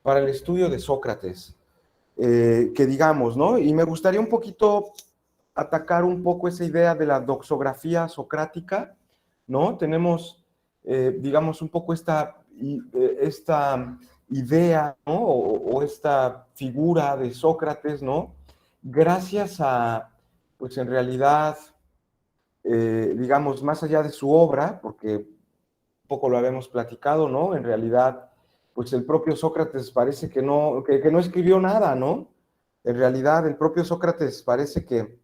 para el estudio de Sócrates, que digamos, ¿no? Y me gustaría un poquito atacar un poco esa idea de la doxografía socrática, ¿no? Tenemos, digamos, un poco esta idea, ¿no? O esta figura de Sócrates, ¿no? Gracias a, pues en realidad, digamos, más allá de su obra, porque un poco lo habíamos platicado, ¿no? En realidad, pues el propio Sócrates parece que no escribió nada, ¿no? En realidad, el propio Sócrates parece que,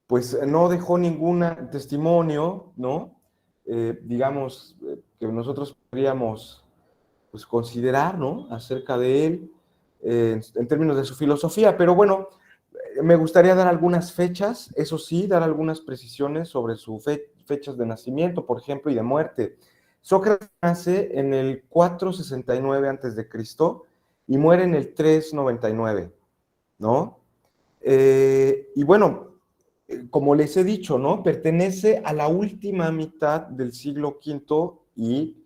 pues, no dejó ningún testimonio, ¿no? Digamos, que nosotros podríamos, pues, considerar, ¿no? Acerca de él, en términos de su filosofía, pero bueno, me gustaría dar algunas fechas, eso sí, dar algunas precisiones sobre sus fechas de nacimiento, por ejemplo, y de muerte. Sócrates nace en el 469 a.C. y muere en el 399, ¿no? Y bueno, como les he dicho, ¿no? Pertenece a la última mitad del siglo V y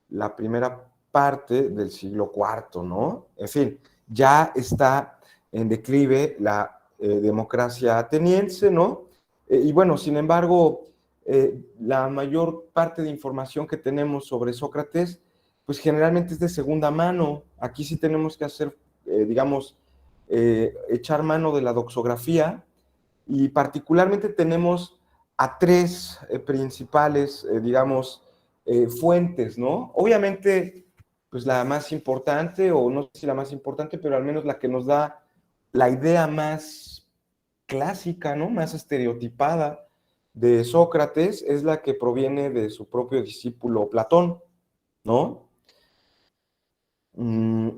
la primera parte del siglo IV, ¿no? En fin, ya está en declive la democracia ateniense, ¿no? Y bueno, sin embargo, la mayor parte de información que tenemos sobre Sócrates, pues generalmente es de segunda mano. Aquí sí tenemos que hacer, digamos, echar mano de la doxografía, y particularmente tenemos a tres principales, digamos, fuentes, ¿no? Obviamente, pues la más importante, o no sé si la más importante, pero al menos la que nos da la idea más clásica, ¿no? Más estereotipada de Sócrates es la que proviene de su propio discípulo Platón, ¿no? Mm,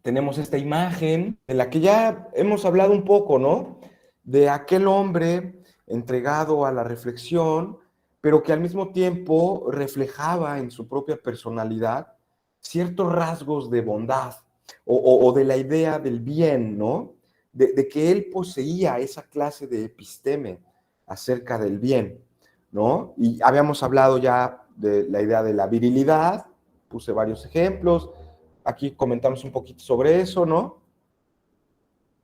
tenemos esta imagen de la que ya hemos hablado un poco, ¿no? De aquel hombre entregado a la reflexión, pero que al mismo tiempo reflejaba en su propia personalidad ciertos rasgos de bondad o de la idea del bien, ¿no? De que él poseía esa clase de episteme acerca del bien, ¿no? Y habíamos hablado ya de la idea de la virilidad, puse varios ejemplos, aquí comentamos un poquito sobre eso, ¿no?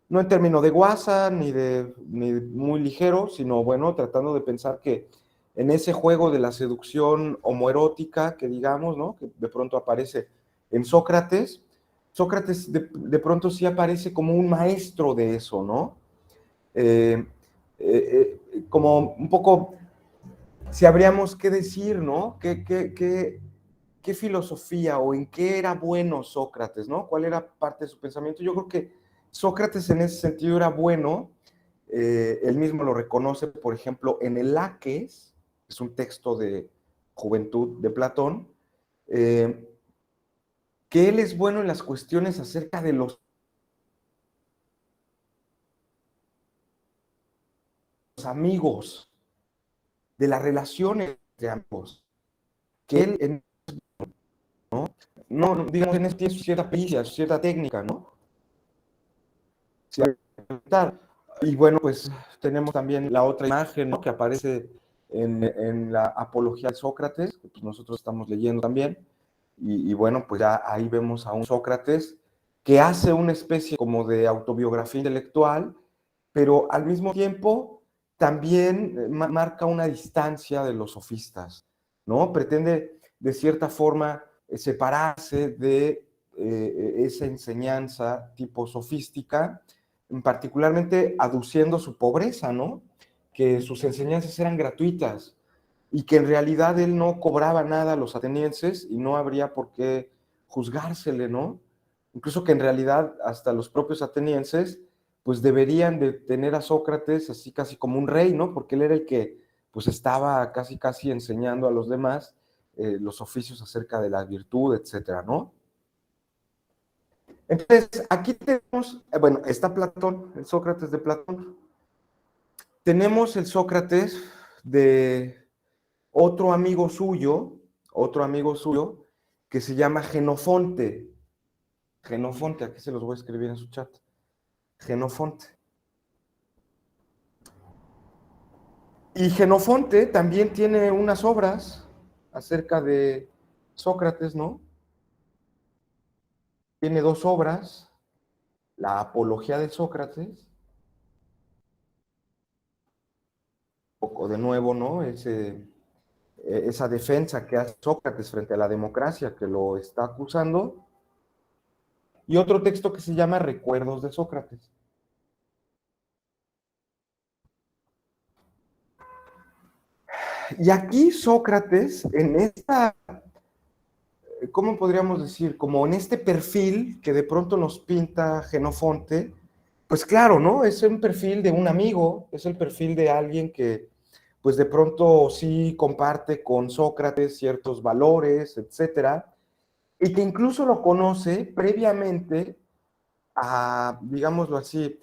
No en términos de guasa, ni muy ligero, sino bueno, tratando de pensar que en ese juego de la seducción homoerótica, que digamos, ¿no? Que de pronto aparece en Sócrates, Sócrates de pronto sí aparece como un maestro de eso, ¿no? Como un poco, si habríamos que decir, ¿no? ¿Qué filosofía o en qué era bueno Sócrates, ¿no? ¿Cuál era parte de su pensamiento? Yo creo que Sócrates en ese sentido era bueno, él mismo lo reconoce, por ejemplo, en el Laques, es un texto de Juventud de Platón, eh, que él es bueno en las cuestiones acerca de los amigos, de las relaciones entre ambos, que él, ¿no? No, digamos, en eso tiene cierta pericia, cierta técnica, ¿no? Y bueno, pues tenemos también la otra imagen, ¿no? Que aparece en la Apología de Sócrates, que pues nosotros estamos leyendo también, y bueno, pues ya ahí vemos a un Sócrates que hace una especie como de autobiografía intelectual, pero al mismo tiempo también marca una distancia de los sofistas, ¿no? Pretende de cierta forma separarse de esa enseñanza tipo sofística, particularmente aduciendo su pobreza, ¿no? Que sus enseñanzas eran gratuitas y que en realidad él no cobraba nada a los atenienses y no habría por qué juzgársele, ¿no? Incluso que en realidad hasta los propios atenienses pues deberían de tener a Sócrates así casi como un rey, ¿no? Porque él era el que pues estaba casi enseñando a los demás los oficios acerca de la virtud, etcétera, ¿no? Entonces, aquí tenemos, bueno, está Platón, el Sócrates de Platón. Tenemos el Sócrates de otro amigo suyo, que se llama Genofonte. Genofonte, aquí se los voy a escribir en su chat. Genofonte. Y Genofonte también tiene unas obras acerca de Sócrates, ¿no? tiene dos obras, la Apología de Sócrates, o de nuevo, ¿no? Esa defensa que hace Sócrates frente a la democracia que lo está acusando, y otro texto que se llama Recuerdos de Sócrates. Y aquí Sócrates, en esta, ¿cómo podríamos decir? Como en este perfil que de pronto nos pinta Jenofonte, pues claro, ¿no? Es un perfil de un amigo, es el perfil de alguien que, pues de pronto sí comparte con Sócrates ciertos valores, etcétera, y que incluso lo conoce previamente a, digámoslo así,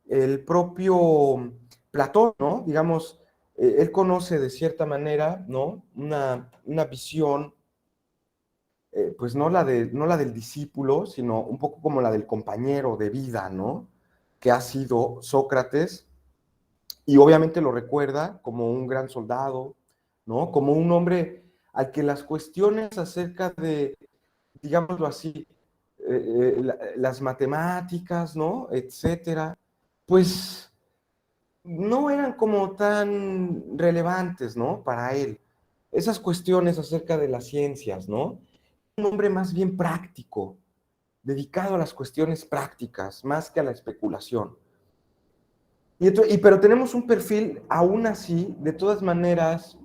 el propio Platón, ¿no? Digamos, él conoce de cierta manera, ¿no? Una visión, pues no la del discípulo, sino un poco como la del compañero de vida, ¿no? Que ha sido Sócrates, y obviamente lo recuerda como un gran soldado, ¿no? Como un hombre al que las cuestiones acerca de, digámoslo así, las matemáticas, ¿no? Etcétera, pues no eran como tan relevantes, ¿no? Para él. Esas cuestiones acerca de las ciencias, ¿no? Un hombre más bien práctico, dedicado a las cuestiones prácticas, más que a la especulación. Pero tenemos un perfil, aún así, de todas maneras,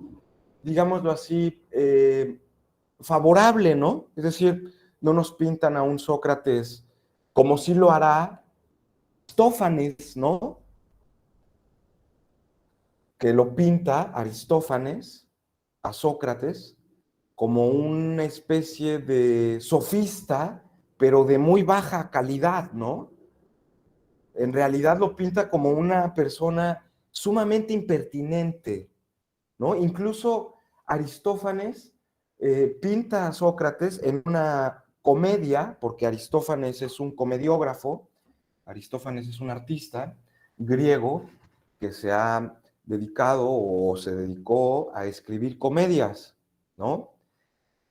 digámoslo así, favorable, ¿no? Es decir, no nos pintan a un Sócrates como si lo hará Aristófanes, ¿no? Que lo pinta Aristófanes a Sócrates como una especie de sofista, pero de muy baja calidad, ¿no? En realidad lo pinta como una persona sumamente impertinente, ¿no? Incluso Aristófanes pinta a Sócrates en una comedia, porque Aristófanes es un comediógrafo, Aristófanes es un artista griego que se ha dedicado o se dedicó a escribir comedias, ¿no?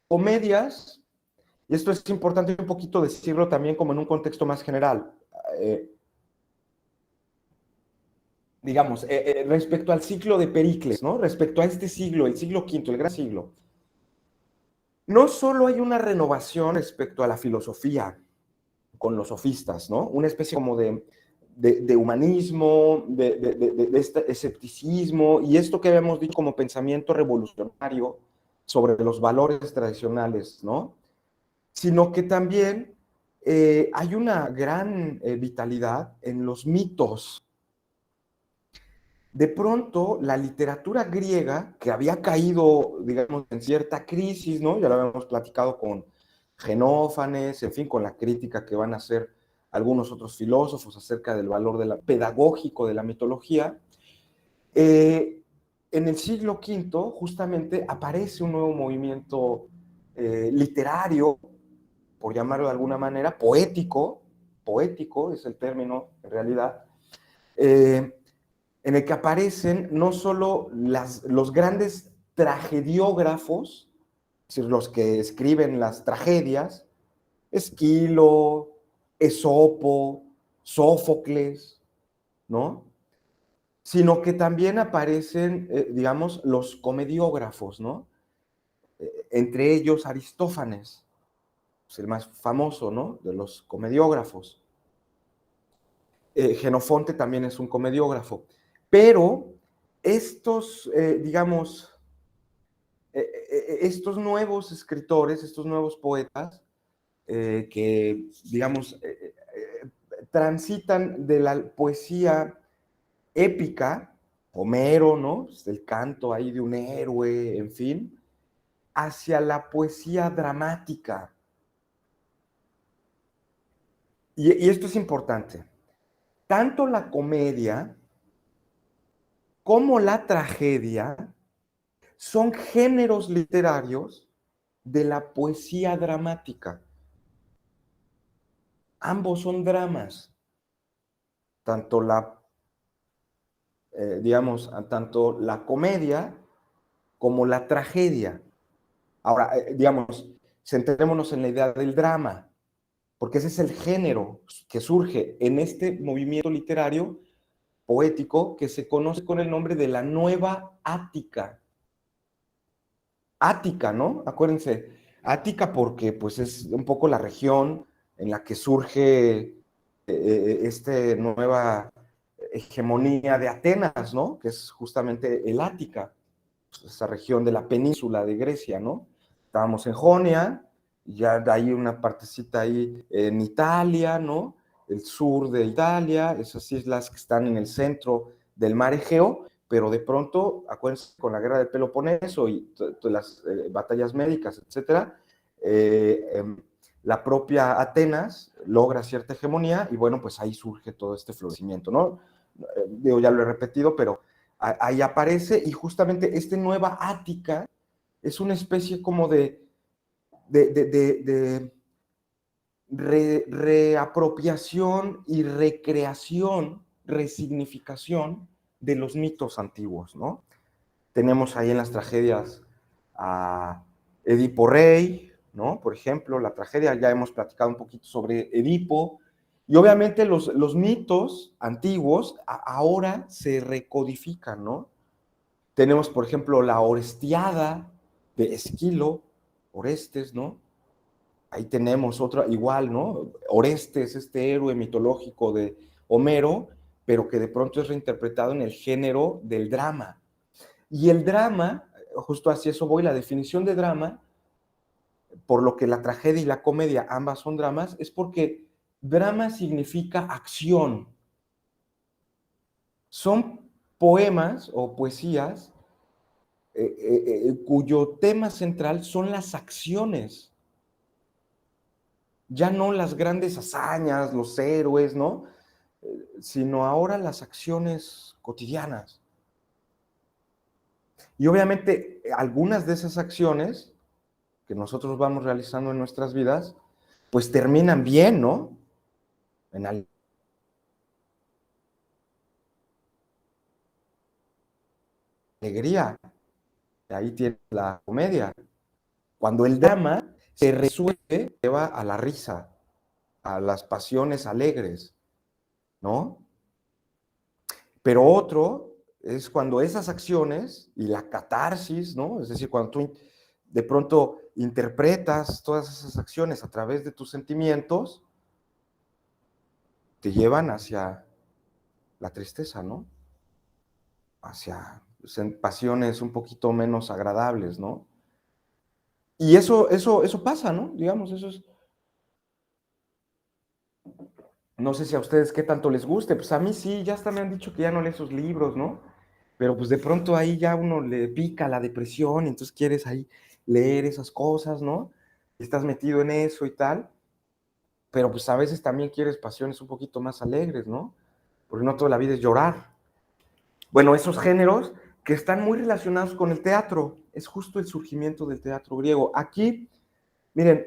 Comedias, y esto es importante un poquito decirlo también como en un contexto más general, eh, digamos, respecto al ciclo de Pericles, ¿no? Respecto a este siglo, el siglo V, el gran siglo. No solo hay una renovación respecto a la filosofía con los sofistas, ¿no? Una especie como de humanismo, de este escepticismo, y esto que habíamos dicho como pensamiento revolucionario sobre los valores tradicionales, ¿no? Sino que también hay una gran vitalidad en los mitos. De pronto, la literatura griega, que había caído, digamos, en cierta crisis, ¿no? Ya lo habíamos platicado con Genófanes, en fin, con la crítica que van a hacer algunos otros filósofos acerca del valor pedagógico de la mitología. Eh, en el siglo V, justamente, aparece un nuevo movimiento literario, por llamarlo de alguna manera, poético es el término en realidad, eh, en el que aparecen no solo los grandes tragediógrafos, es decir, los que escriben las tragedias, Esquilo, Esopo, Sófocles, ¿no? Sino que también aparecen, digamos, los comediógrafos, ¿no? Entre ellos Aristófanes, es el más famoso, ¿no? De los comediógrafos. Jenofonte también es un comediógrafo. Pero estos, digamos, estos nuevos escritores, estos nuevos poetas, que, digamos, transitan de la poesía épica, Homero, ¿no? El canto ahí de un héroe, en fin, hacia la poesía dramática. Y esto es importante. Tanto la comedia como la tragedia son géneros literarios de la poesía dramática. Ambos son dramas, tanto digamos, tanto la comedia como la tragedia. Ahora, digamos, centrémonos en la idea del drama. porque ese es el género que surge en este movimiento literario poético que se conoce con el nombre de la Nueva Ática. Ática, ¿no? Acuérdense, Ática porque pues es un poco la región en la que surge esta nueva hegemonía de Atenas, ¿no? Que es justamente el Ática, pues, esa región de la península de Grecia, ¿no? Estábamos en Jonia, ya hay una partecita ahí en Italia, ¿no? El sur de Italia, esas islas que están en el centro del mar Egeo, pero de pronto, acuérdense, con la guerra del Peloponeso y las batallas médicas, etcétera, la propia Atenas logra cierta hegemonía y bueno, pues ahí surge todo este florecimiento, ¿no? Digo, ya lo he repetido, pero ahí aparece y justamente esta nueva Ática es una especie como de reapropiación y recreación, resignificación de los mitos antiguos, ¿no? Tenemos ahí en las tragedias a Edipo Rey, ¿no? Por ejemplo, la tragedia, ya hemos platicado un poquito sobre Edipo, y obviamente los mitos antiguos ahora se recodifican, ¿no? Tenemos, por ejemplo, la Orestiada de Esquilo, Orestes, ¿no? Ahí tenemos otra, igual, ¿no? Orestes, este héroe mitológico de Homero, pero que de pronto es reinterpretado en el género del drama. Y el drama, justo hacia eso voy, la definición de drama, por lo que la tragedia y la comedia ambas son dramas, es porque drama significa acción. Son poemas o poesías cuyo tema central son las acciones, ya no las grandes hazañas, los héroes, ¿no? Sino ahora las acciones cotidianas. Y obviamente algunas de esas acciones que nosotros vamos realizando en nuestras vidas, pues terminan bien, ¿no? En alegría. Ahí tiene la comedia. Cuando el drama se resuelve, lleva a la risa, a las pasiones alegres, ¿no? Pero otro es cuando esas acciones y la catarsis, ¿no? Es decir, cuando tú de pronto interpretas todas esas acciones a través de tus sentimientos, te llevan hacia la tristeza, ¿no? Hacia pasiones un poquito menos agradables, ¿no? Y eso pasa, ¿no? Digamos, eso es, no sé si a ustedes qué tanto les guste, pues a mí sí, ya hasta me han dicho que ya no leo esos libros, ¿no? Pero pues de pronto ahí ya uno le pica la depresión y entonces quieres ahí leer esas cosas, ¿no? Estás metido en eso y tal, pero pues a veces también quieres pasiones un poquito más alegres, ¿no? Porque no toda la vida es llorar. Bueno, esos géneros que están muy relacionados con el teatro, es justo el surgimiento del teatro griego. Aquí, miren,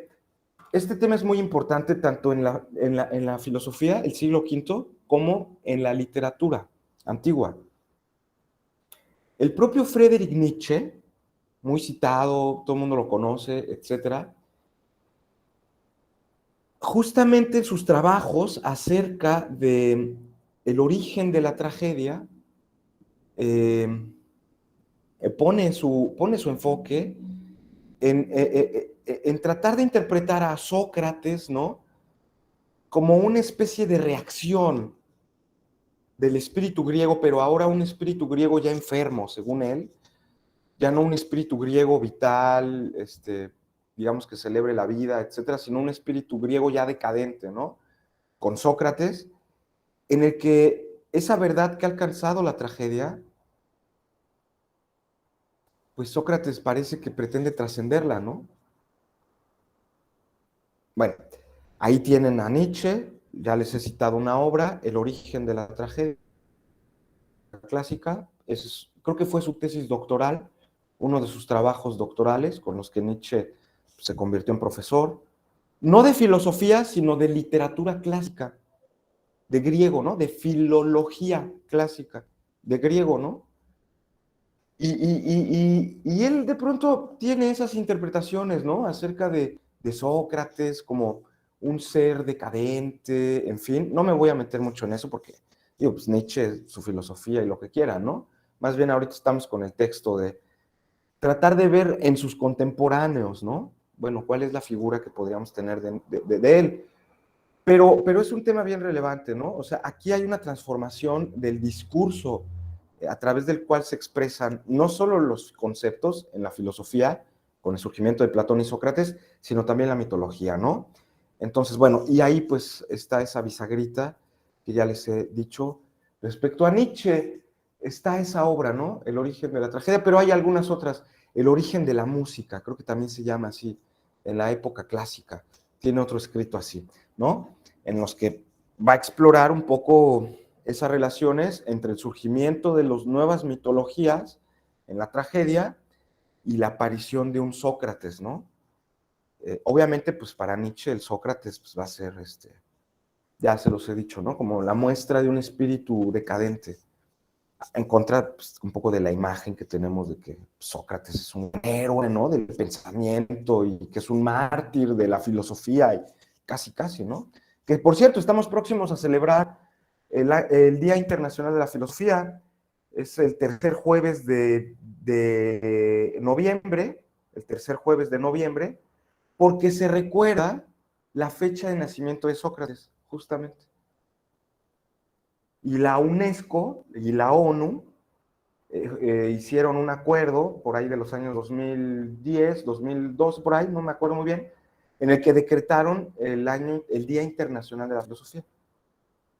este tema es muy importante tanto en la filosofía, el siglo V, como en la literatura antigua. El propio Friedrich Nietzsche, muy citado, todo el mundo lo conoce, etcétera, justamente sus trabajos acerca de el origen de la tragedia eh, pone su enfoque en tratar de interpretar a Sócrates, ¿no? Como una especie de reacción del espíritu griego, pero ahora un espíritu griego ya enfermo, según él, ya no un espíritu griego vital, digamos que celebre la vida, etcétera, sino un espíritu griego ya decadente, ¿no? Con Sócrates, en el que esa verdad que ha alcanzado la tragedia, pues Sócrates parece que pretende trascenderla, ¿no? Bueno, ahí tienen a Nietzsche, ya les he citado una obra, El origen de la tragedia clásica, creo que fue su tesis doctoral, uno de sus trabajos doctorales con los que Nietzsche se convirtió en profesor, no de filosofía, sino de literatura clásica, de griego, ¿no? De filología clásica, de griego, ¿no? Y él de pronto tiene esas interpretaciones, ¿no? Acerca de Sócrates como un ser decadente, en fin. No me voy a meter mucho en eso porque, digo, pues Nietzsche, su filosofía y lo que quiera, ¿no? Más bien ahorita estamos con el texto de tratar de ver en sus contemporáneos, ¿no? Bueno, ¿cuál es la figura que podríamos tener de él? Pero es un tema bien relevante, ¿no? O sea, aquí hay una transformación del discurso a través del cual se expresan no solo los conceptos en la filosofía, con el surgimiento de Platón y Sócrates, sino también la mitología, ¿no? Entonces, bueno, y ahí pues está esa bisagrita que ya les he dicho. Respecto a Nietzsche, está esa obra, ¿no? El origen de la tragedia, pero hay algunas otras. El origen de la música, creo que también se llama así, en la época clásica. Tiene otro escrito así, ¿no? En los que va a explorar un poco esas relaciones entre el surgimiento de las nuevas mitologías en la tragedia y la aparición de un Sócrates, ¿no? Obviamente, pues para Nietzsche el Sócrates pues, va a ser, ya se los he dicho, ¿no? Como la muestra de un espíritu decadente, en contra pues, un poco de la imagen que tenemos de que Sócrates es un héroe, ¿no? Del pensamiento y que es un mártir de la filosofía, y casi, ¿no? Que por cierto, estamos próximos a celebrar el Día Internacional de la Filosofía, es el tercer jueves de noviembre, el tercer jueves de noviembre, porque se recuerda la fecha de nacimiento de Sócrates, justamente. Y la UNESCO y la ONU hicieron un acuerdo por ahí de los años 2010, 2012, por ahí, no me acuerdo muy bien, en el que decretaron el Día Internacional de la Filosofía.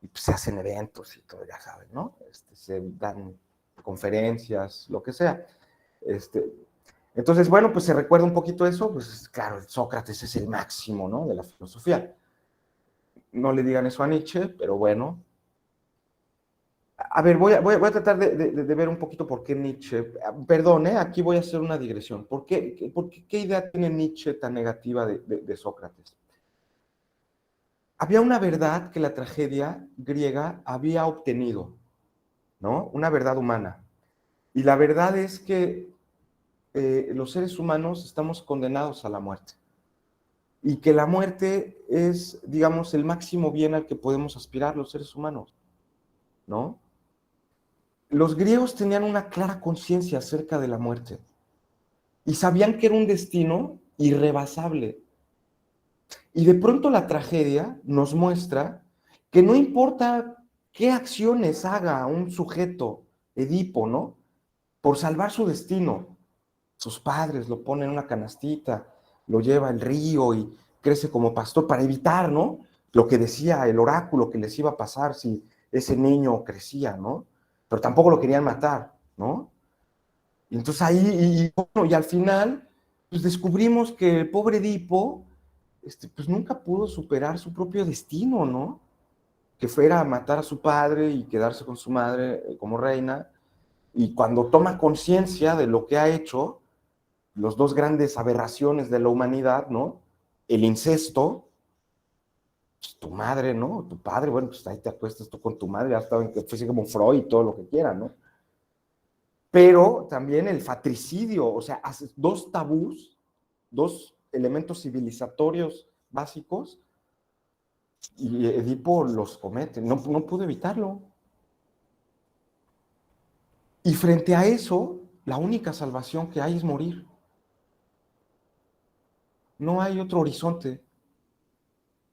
Y pues se hacen eventos y todo, ya saben, ¿no? Se dan conferencias, lo que sea. Entonces, bueno, pues se recuerda un poquito eso, pues claro, Sócrates es el máximo, ¿no? De la filosofía. No le digan eso a Nietzsche, pero bueno. A ver, voy a tratar de ver un poquito por qué Nietzsche. Perdón, aquí voy a hacer una digresión. ¿Qué idea tiene Nietzsche tan negativa de Sócrates? Había una verdad que la tragedia griega había obtenido, ¿no? Una verdad humana. Y la verdad es que los seres humanos estamos condenados a la muerte. Y que la muerte es, digamos, el máximo bien al que podemos aspirar los seres humanos, ¿no? Los griegos tenían una clara conciencia acerca de la muerte y sabían que era un destino irrebasable. Y de pronto la tragedia nos muestra que no importa qué acciones haga un sujeto, Edipo, ¿no? Por salvar su destino. Sus padres lo ponen en una canastita, lo lleva al río y crece como pastor para evitar, ¿no? Lo que decía el oráculo que les iba a pasar si ese niño crecía, ¿no? Pero tampoco lo querían matar, ¿no? Y entonces ahí, bueno, y al final, pues descubrimos que el pobre Edipo, pues nunca pudo superar su propio destino, ¿no? Que fuera a matar a su padre y quedarse con su madre como reina. Y cuando toma conciencia de lo que ha hecho, los dos grandes aberraciones de la humanidad, ¿no? El incesto, pues, tu madre, ¿no? Tu padre, bueno, pues ahí te acuestas tú con tu madre, hasta que fuese como Freud y todo lo que quiera, ¿no? Pero también el fatricidio, o sea, haces dos tabús, dos elementos civilizatorios básicos, y Edipo los comete, no pudo evitarlo. Y frente a eso, la única salvación que hay es morir. No hay otro horizonte.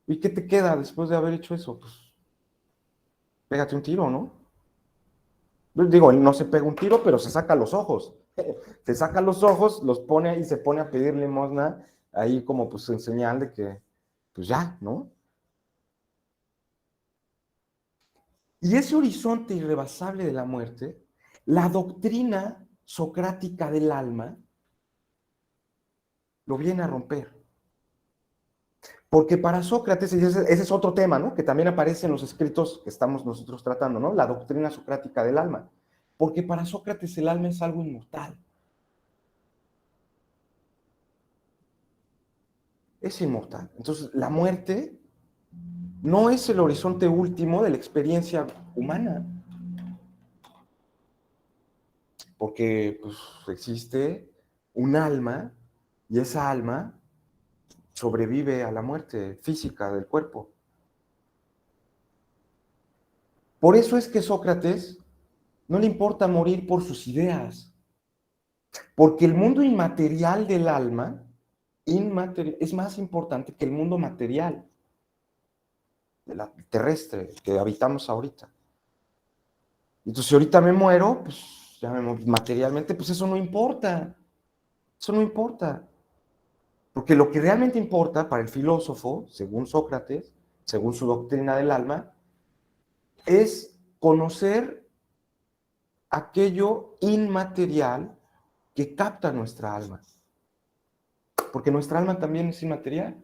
¿Y qué te queda después de haber hecho eso? Pues pégate un tiro, ¿no? Digo, él no se pega un tiro, pero se saca los ojos. Se saca los ojos, los pone y se pone a pedir limosna ahí como pues en señal de que, pues ya, ¿no? Y ese horizonte irrebasable de la muerte, la doctrina socrática del alma lo viene a romper. Porque para Sócrates, y ese es otro tema, ¿no? Que también aparece en los escritos que estamos nosotros tratando, ¿no? La doctrina socrática del alma. Porque para Sócrates el alma es algo inmortal. Es inmortal. Entonces, la muerte no es el horizonte último de la experiencia humana. Porque pues, existe un alma y esa alma sobrevive a la muerte física del cuerpo. Por eso es que Sócrates no le importa morir por sus ideas, porque el mundo inmaterial del alma es más importante que el mundo material, terrestre, que habitamos ahorita. Entonces, si ahorita me muero, pues ya materialmente, pues eso no importa. Eso no importa. Porque lo que realmente importa para el filósofo, según Sócrates, según su doctrina del alma, es conocer aquello inmaterial que capta nuestra alma. Porque nuestra alma también es inmaterial.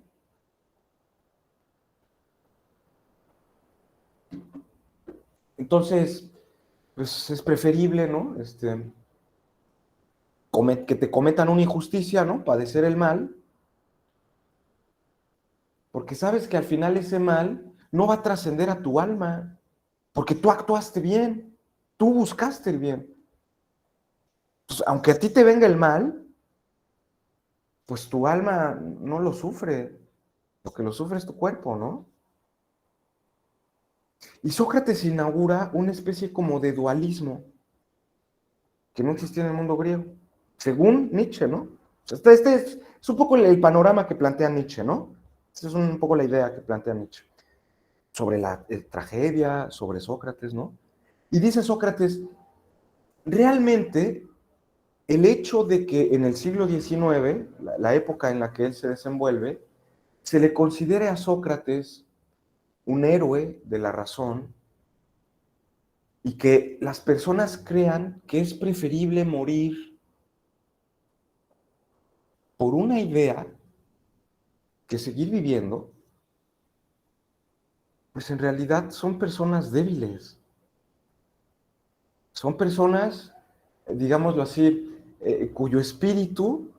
Entonces, pues es preferible, ¿no? Que te cometan una injusticia, ¿no? Padecer el mal, porque sabes que al final ese mal no va a trascender a tu alma, porque tú actuaste bien, tú buscaste el bien. Pues, aunque a ti te venga el mal, pues tu alma no lo sufre, lo que lo sufre es tu cuerpo, ¿no? Y Sócrates inaugura una especie como de dualismo que no existía en el mundo griego, según Nietzsche, ¿no? Este es un poco el panorama que plantea Nietzsche, ¿no? Esta es un poco la idea que plantea Nietzsche sobre la tragedia, sobre Sócrates, ¿no? Y dice Sócrates, realmente el hecho de que en el siglo XIX, la época en la que él se desenvuelve, se le considere a Sócrates un héroe de la razón y que las personas crean que es preferible morir por una idea que seguir viviendo, pues en realidad son personas débiles. Son personas, digámoslo así, cuyo espíritu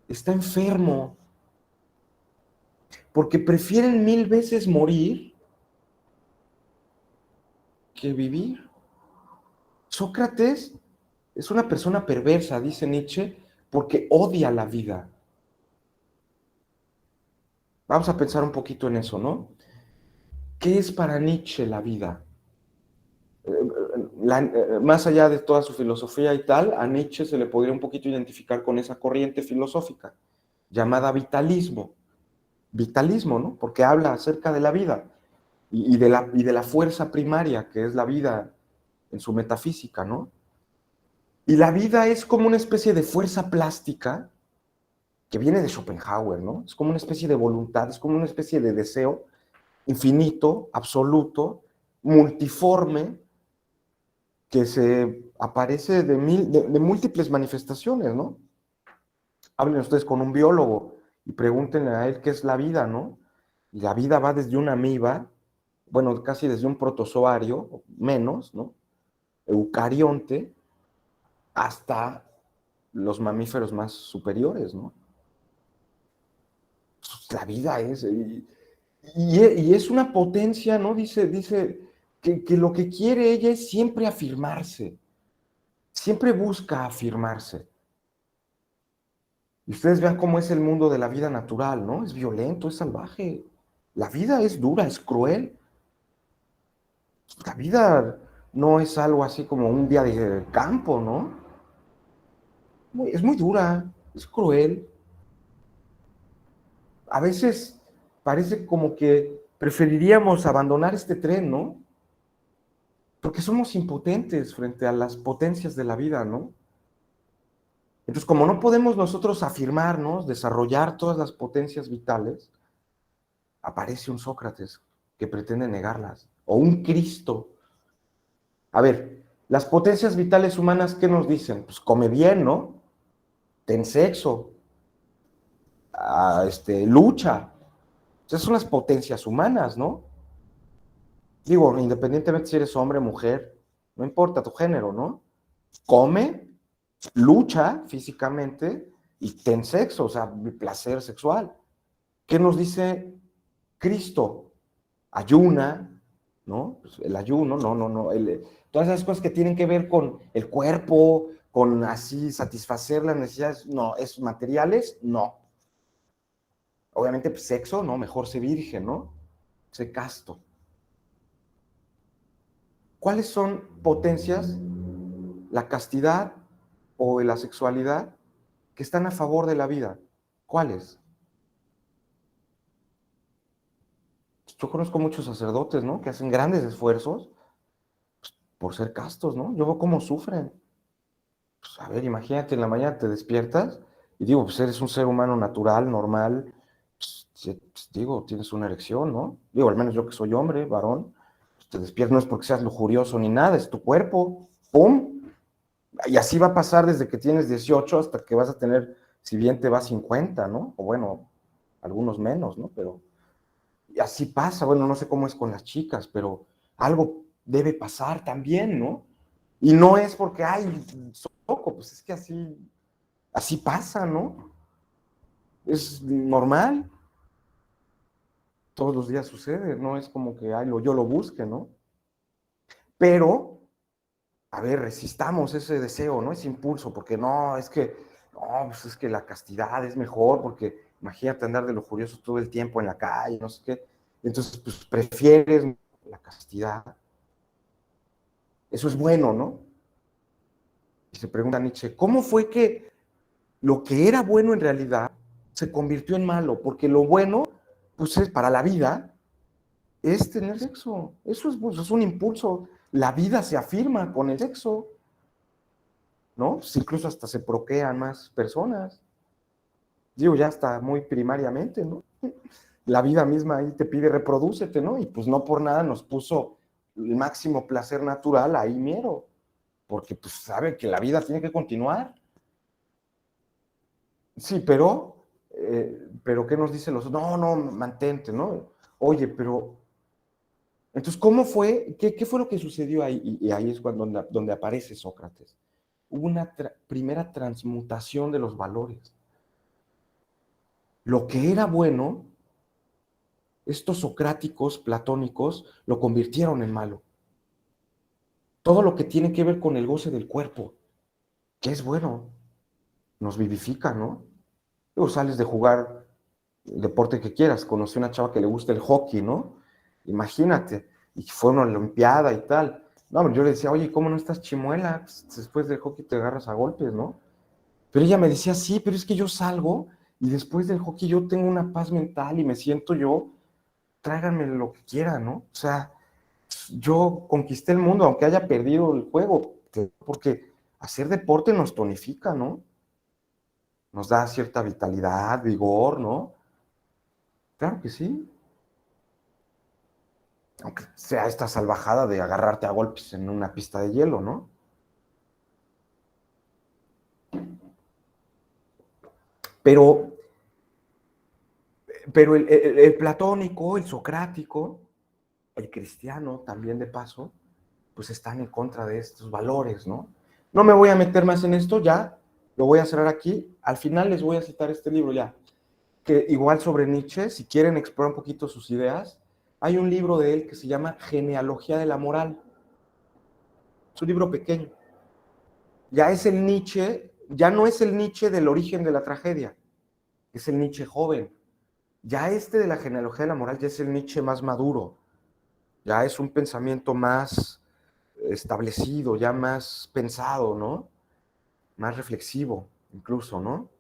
está enfermo, porque prefieren 1000 veces morir que vivir. Sócrates es una persona perversa, dice Nietzsche, porque odia la vida. Vamos a pensar un poquito en eso, ¿no? ¿Qué es para Nietzsche la vida? Más allá de toda su filosofía y tal, a Nietzsche se le podría un poquito identificar con esa corriente filosófica llamada vitalismo. Vitalismo, ¿no? Porque habla acerca de la vida y de la fuerza primaria que es la vida en su metafísica, ¿no? Y la vida es como una especie de fuerza plástica que viene de Schopenhauer, ¿no? Es como una especie de voluntad, es como una especie de deseo infinito, absoluto, multiforme, que se aparece de múltiples manifestaciones, ¿no? Hablen ustedes con un biólogo y pregúntenle a él qué es la vida, ¿no? Y la vida va desde una amiba, bueno, casi desde un protozoario, menos, ¿no? Eucarionte, hasta los mamíferos más superiores, ¿no? La vida es, y es una potencia, ¿no? Dice que lo que quiere ella es siempre afirmarse, siempre busca afirmarse. Y ustedes vean cómo es el mundo de la vida natural, ¿no? Es violento, es salvaje. La vida es dura, es cruel. La vida no es algo así como un día de campo, ¿no? Es muy dura, es cruel. A veces parece como que preferiríamos abandonar este tren, ¿no? Porque somos impotentes frente a las potencias de la vida, ¿no? Entonces, como no podemos nosotros afirmarnos, desarrollar todas las potencias vitales, aparece un Sócrates que pretende negarlas, o un Cristo. A ver, las potencias vitales humanas, ¿qué nos dicen? Pues come bien, ¿no? Ten sexo, lucha. Esas son las potencias humanas, ¿no? Digo, independientemente si eres hombre, mujer, no importa tu género, ¿no? Come, lucha físicamente y ten sexo, o sea, placer sexual. ¿Qué nos dice Cristo? Ayuna, ¿no? Pues el ayuno, no. Todas esas cosas que tienen que ver con el cuerpo, con así satisfacer las necesidades, no. ¿Es materiales? No. Obviamente, pues, sexo, ¿no? Mejor sé virgen, ¿no? Sé casto. ¿Cuáles son potencias, la castidad o la sexualidad, que están a favor de la vida? ¿Cuáles? Yo conozco muchos sacerdotes, ¿no? Que hacen grandes esfuerzos por ser castos, ¿no? Yo veo cómo sufren. Pues, a ver, imagínate, en la mañana te despiertas y digo, pues eres un ser humano natural, normal, pues, digo, tienes una erección, ¿no? Digo, al menos yo que soy hombre, varón, pues, te despiertas, no es porque seas lujurioso ni nada, es tu cuerpo, ¡pum! Y así va a pasar desde que tienes 18 hasta que vas a tener, si bien te va 50, ¿no? O bueno, algunos menos, ¿no? Pero y así pasa, bueno, no sé cómo es con las chicas, pero algo debe pasar también, ¿no? Y no es porque, ay, soy loco, pues es que así pasa, ¿no? Es normal, todos los días sucede, no es como que ay, yo lo busque, ¿no? Pero, a ver, resistamos ese deseo, ¿no? Ese impulso, porque no, no, pues es que la castidad es mejor, porque imagínate andar de lujurioso todo el tiempo en la calle, no sé qué. Entonces, pues prefieres la castidad. Eso es bueno, ¿no? Y se pregunta Nietzsche, ¿cómo fue que lo que era bueno en realidad se convirtió en malo? Porque lo bueno, pues es para la vida, es tener sexo. Eso es, pues, es un impulso. La vida se afirma con el sexo, ¿no? Pues incluso hasta se procrean más personas. Digo, ya está muy primariamente, ¿no? La vida misma ahí te pide reprodúcete, ¿no? Y pues no por nada nos puso el máximo placer natural ahí mero, porque pues sabe que la vida tiene que continuar. Sí, pero ¿qué nos dicen los otros? No, no, mantente, ¿no? Oye, pero, entonces, ¿cómo fue? ¿Qué fue lo que sucedió ahí? Y ahí es cuando, donde aparece Sócrates. Hubo una primera transmutación de los valores. Lo que era bueno, estos socráticos, platónicos, lo convirtieron en malo. Todo lo que tiene que ver con el goce del cuerpo, que es bueno, nos vivifica, ¿no? Luego sales de jugar el deporte que quieras. Conocí una chava que le gusta el hockey, ¿no? Imagínate, y fue una olimpiada y tal. No, yo le decía, oye, ¿cómo no estás chimuela? Pues, después del hockey te agarras a golpes, ¿no? Pero ella me decía, sí, pero es que yo salgo y después del hockey yo tengo una paz mental y me siento yo, tráiganme lo que quieran, ¿no? O sea, yo conquisté el mundo, aunque haya perdido el juego, porque hacer deporte nos tonifica, ¿no? Nos da cierta vitalidad, vigor, ¿no? Claro que sí. Aunque sea esta salvajada de agarrarte a golpes en una pista de hielo, ¿no? Pero, pero el platónico, el socrático, el cristiano también de paso, pues están en contra de estos valores, ¿no? No me voy a meter más en esto, ya lo voy a cerrar aquí. Al final les voy a citar este libro ya, que igual sobre Nietzsche, si quieren explorar un poquito sus ideas, hay un libro de él que se llama Genealogía de la Moral. Es un libro pequeño. Ya es el Nietzsche, ya no es el Nietzsche del origen de la tragedia, es el Nietzsche joven. Ya este de la genealogía de la moral ya es el Nietzsche más maduro, ya es un pensamiento más establecido, ya más pensado, ¿no? Más reflexivo, incluso, ¿no?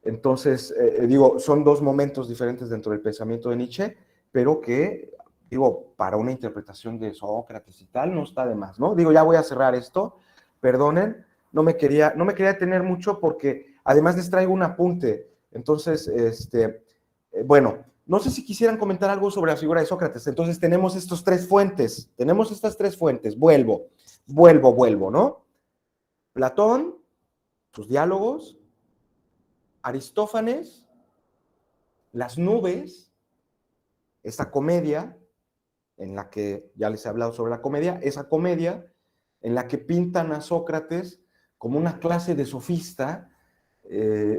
Entonces, digo, son dos momentos diferentes dentro del pensamiento de Nietzsche, pero que, digo, para una interpretación de Sócrates y tal, no está de más, ¿no? Digo, ya voy a cerrar esto, perdonen, no me quería detener mucho porque además les traigo un apunte. Entonces, bueno, no sé si quisieran comentar algo sobre la figura de Sócrates. Entonces, tenemos estas tres fuentes, vuelvo, ¿no? Platón, sus diálogos, Aristófanes, las nubes, esa comedia en la que ya les he hablado sobre la comedia, esa comedia en la que pintan a Sócrates como una clase de sofista,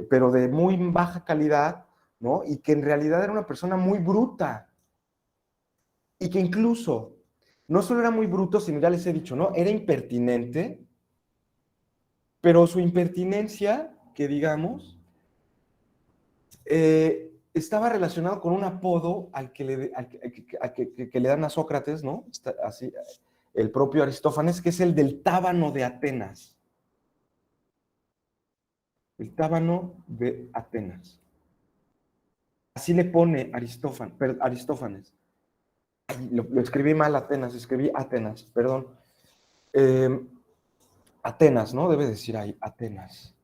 pero de muy baja calidad, ¿no? Y que en realidad era una persona muy bruta y que incluso no solo era muy bruto, sino ya les he dicho, ¿no? Era impertinente, pero su impertinencia, que digamos, estaba relacionado con un apodo que le dan a Sócrates, ¿no? Así, el propio Aristófanes, que es el del tábano de Atenas. El tábano de Atenas. Así le pone Aristófanes. Lo escribí mal, Atenas, escribí Atenas, perdón. Eh, Atenas, ¿no? Debe decir ahí, Atenas.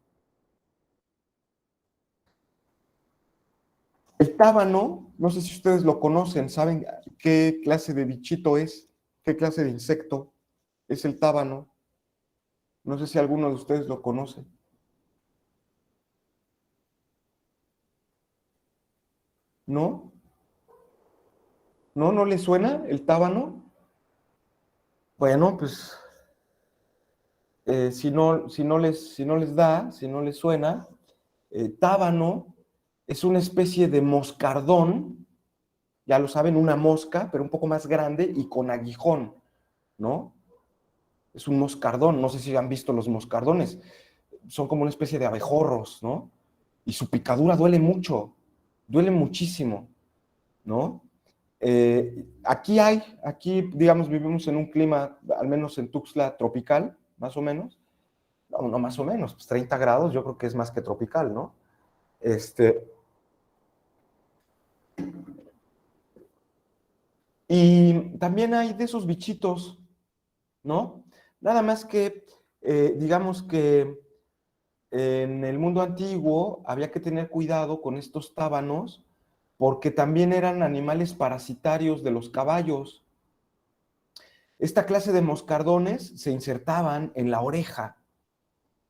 El tábano, no sé si ustedes lo conocen, ¿saben qué clase de bichito es? ¿Qué clase de insecto es el tábano? No sé si alguno de ustedes lo conoce. ¿No? ¿No? ¿No le suena el tábano? Bueno, pues si no les suena, tábano es una especie de moscardón, ya lo saben, una mosca, pero un poco más grande y con aguijón, ¿no? Es un moscardón, no sé si han visto los moscardones, son como una especie de abejorros, ¿no? Y su picadura duele muchísimo, ¿no? Aquí, digamos, vivimos en un clima, al menos en Tuxtla, tropical, más o menos. No, no más o menos, pues 30 grados yo creo que es más que tropical, ¿no? Este, y también hay de esos bichitos, ¿no? Nada más que, digamos que en el mundo antiguo había que tener cuidado con estos tábanos porque también eran animales parasitarios de los caballos. Esta clase de moscardones se insertaban en la oreja,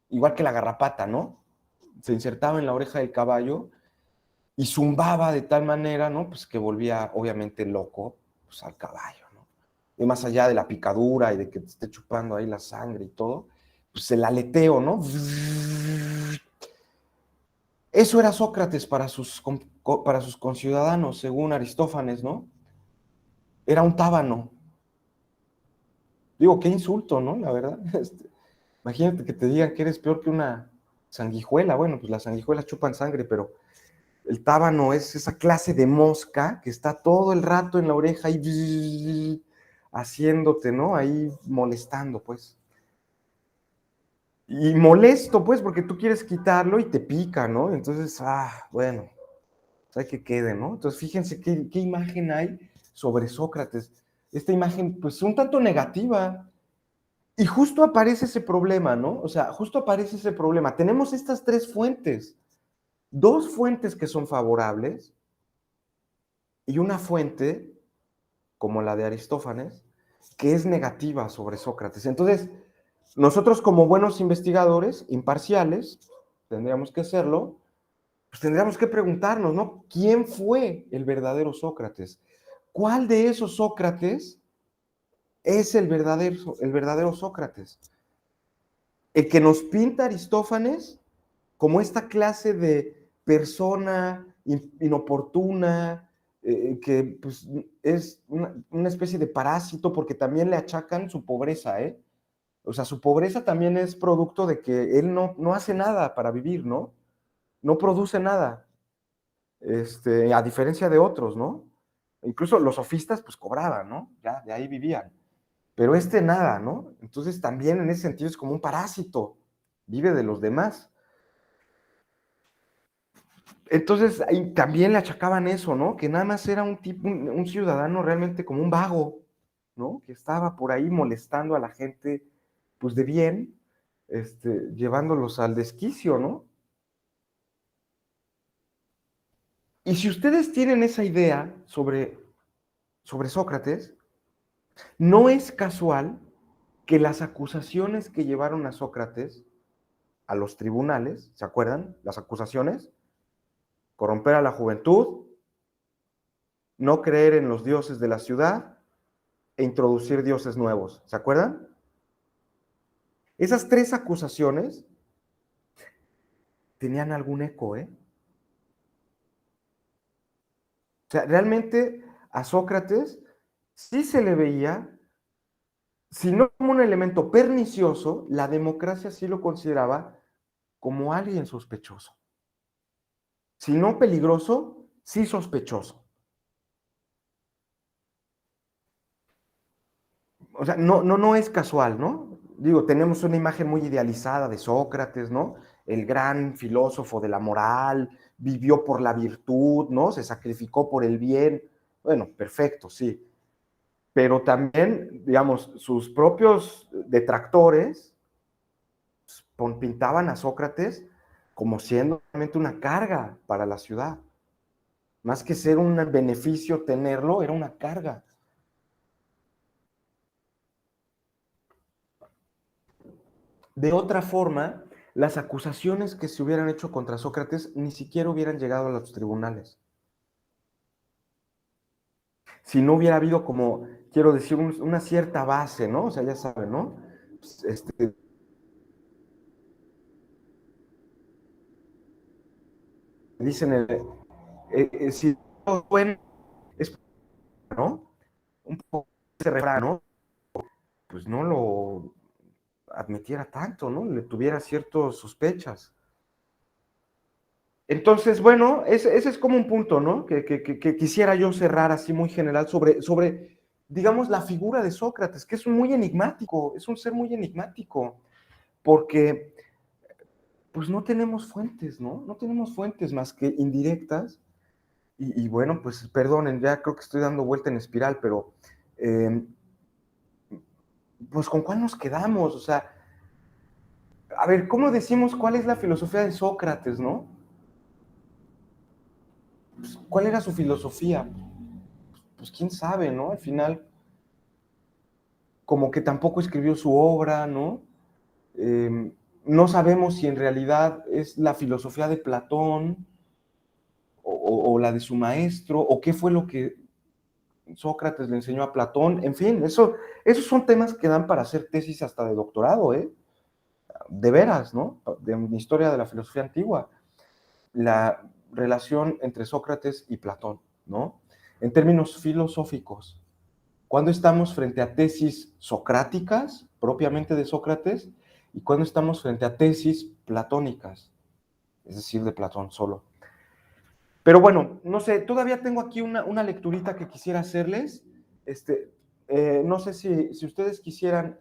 igual que la garrapata, ¿no? Se insertaba en la oreja del caballo y zumbaba de tal manera, ¿no? Pues que volvía obviamente loco pues, al caballo, ¿no? Y más allá de la picadura y de que te esté chupando ahí la sangre y todo, pues el aleteo, ¿no? Eso era Sócrates para sus conciudadanos, según Aristófanes, ¿no? Era un tábano. Digo, qué insulto, ¿no? La verdad. Imagínate que te digan que eres peor que una sanguijuela. Bueno, pues las sanguijuelas chupan sangre, pero el tábano es esa clase de mosca que está todo el rato en la oreja y haciéndote, ¿no? Ahí molestando, pues. Y molesto, pues, porque tú quieres quitarlo y te pica, ¿no? Entonces, bueno, hay que quede, ¿no? Entonces, fíjense qué imagen hay sobre Sócrates. Esta imagen, pues, un tanto negativa. Y justo aparece ese problema, ¿no? O sea, justo aparece ese problema. Tenemos estas tres fuentes. Dos fuentes que son favorables y una fuente, como la de Aristófanes, que es negativa sobre Sócrates. Entonces, nosotros como buenos investigadores, imparciales, tendríamos que hacerlo, pues tendríamos que preguntarnos, ¿no? ¿Quién fue el verdadero Sócrates? ¿Cuál de esos Sócrates es el verdadero Sócrates? El que nos pinta Aristófanes como esta clase de persona inoportuna, que pues, es una especie de parásito, porque también le achacan su pobreza, ¿eh? O sea, su pobreza también es producto de que él no hace nada para vivir, ¿no? No produce nada, a diferencia de otros, ¿no? Incluso los sofistas, pues cobraban, ¿no? Ya, de ahí vivían. Pero nada, ¿no? Entonces también en ese sentido es como un parásito, vive de los demás. Entonces ahí también le achacaban eso, ¿no? Que nada más era un tipo, un ciudadano realmente como un vago, ¿no? Que estaba por ahí molestando a la gente, pues de bien, llevándolos al desquicio, ¿no? Y si ustedes tienen esa idea sobre Sócrates, no es casual que las acusaciones que llevaron a Sócrates a los tribunales, ¿se acuerdan? Las acusaciones, corromper a la juventud, no creer en los dioses de la ciudad e introducir dioses nuevos, ¿se acuerdan? Esas tres acusaciones tenían algún eco, ¿eh? O sea, realmente a Sócrates sí se le veía, si no como un elemento pernicioso, la democracia sí lo consideraba como alguien sospechoso. Si no peligroso, sí sospechoso. O sea, no es casual, ¿no? Digo, tenemos una imagen muy idealizada de Sócrates, ¿no? El gran filósofo de la moral, vivió por la virtud, ¿no? Se sacrificó por el bien. Bueno, perfecto, sí. Pero también, digamos, sus propios detractores pintaban a Sócrates como siendo realmente una carga para la ciudad. Más que ser un beneficio tenerlo, era una carga. De otra forma, las acusaciones que se hubieran hecho contra Sócrates ni siquiera hubieran llegado a los tribunales. Si no hubiera habido como, quiero decir, una cierta base, ¿no? O sea, ya saben, ¿no? Pues, dicen, si bueno, es, ¿no? Un poco ese refrán, ¿no? Pues no lo admitiera tanto, ¿no? Le tuviera ciertas sospechas. Entonces, bueno, ese es como un punto, ¿no? Que quisiera yo cerrar así muy general sobre, digamos, la figura de Sócrates, que es muy enigmático, es un ser muy enigmático, porque pues no tenemos fuentes, ¿no? No tenemos fuentes más que indirectas. Y bueno, pues perdonen, ya creo que estoy dando vuelta en espiral, pero eh, pues ¿con cuál nos quedamos? O sea, a ver, ¿cómo decimos cuál es la filosofía de Sócrates, no? Pues, ¿cuál era su filosofía? Pues quién sabe, ¿no? Al final, como que tampoco escribió su obra, ¿no? No sabemos si en realidad es la filosofía de Platón o la de su maestro, o qué fue lo que Sócrates le enseñó a Platón. En fin, esos son temas que dan para hacer tesis hasta de doctorado, ¿eh? De veras, ¿no? De mi historia de la filosofía antigua. La relación entre Sócrates y Platón, ¿no? En términos filosóficos, cuando estamos frente a tesis socráticas, propiamente de Sócrates, y cuando estamos frente a tesis platónicas, es decir, de Platón solo. Pero bueno, no sé, todavía tengo aquí una lecturita que quisiera hacerles. Este, no sé si ustedes quisieran